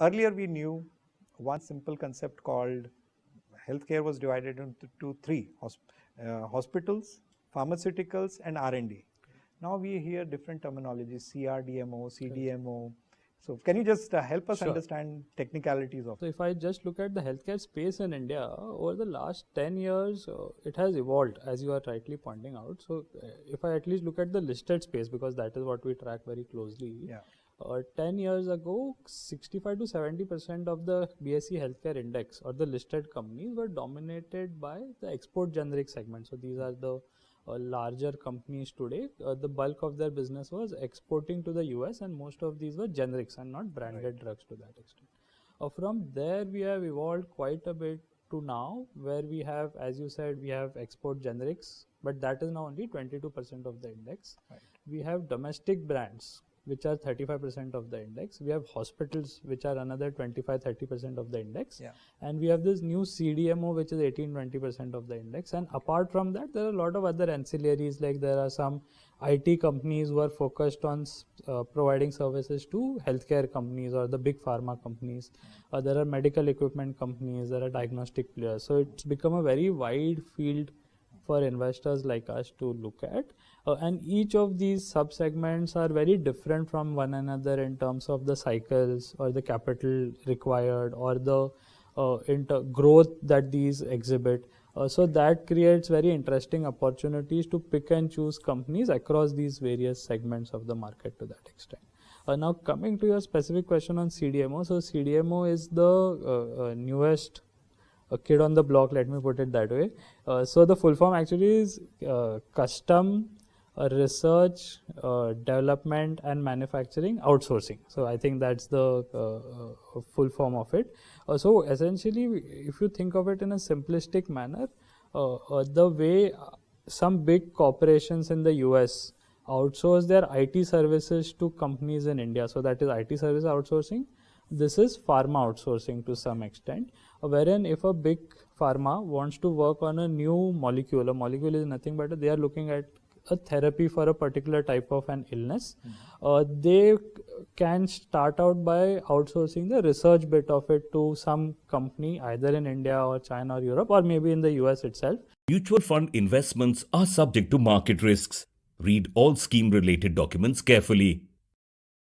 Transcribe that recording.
Earlier we knew one simple concept called healthcare was divided into three: hospitals, pharmaceuticals, and R&D. Now we hear different terminologies: CRDMO, CDMO. So can you just help us understand technicalities of it? So if I just look at the healthcare space in India, over the last 10 years, it has evolved, as you are rightly pointing out. So if I at least look at the listed space, because that is what we track very closely. Yeah. 10 years ago, 65 to 70% of the BSE healthcare index or the listed companies were dominated by the export generic segment. So these are the larger companies today. The bulk of their business was exporting to the US, and most of these were generics and not branded drugs to that extent. From there, we have evolved quite a bit to now, where we have, as you said, we have export generics, but that is now only 22% of the index. Right. We have domestic brands, which are 35% of the index. We have hospitals, which are another 25-30% of the index. Yeah. And we have this new CDMO, which is 18-20% of the index. And apart from that, there are a lot of other ancillaries, like there are some IT companies who are focused on providing services to healthcare companies or the big pharma companies. There are medical equipment companies, there are diagnostic players. So it's become a very wide field for investors like us to look at. And each of these sub-segments are very different from one another in terms of the cycles or the capital required or the growth that these exhibit. So that creates very interesting opportunities to pick and choose companies across these various segments of the market to that extent. Now coming to your specific question on CDMO. So CDMO is the newest kid on the block, let me put it that way. So the full form actually is custom research, development and manufacturing outsourcing. So I think that's the full form of it. So essentially, if you think of it in a simplistic manner, the way some big corporations in the US outsource their IT services to companies in India, so that is IT service outsourcing. This is pharma outsourcing to some extent, wherein if a big pharma wants to work on a new molecule, a molecule is nothing but they are looking at a therapy for a particular type of an illness. They can start out by outsourcing the research bit of it to some company either in India or China or Europe or maybe in the US itself. Mutual fund investments are subject to market risks. Read all scheme related documents carefully.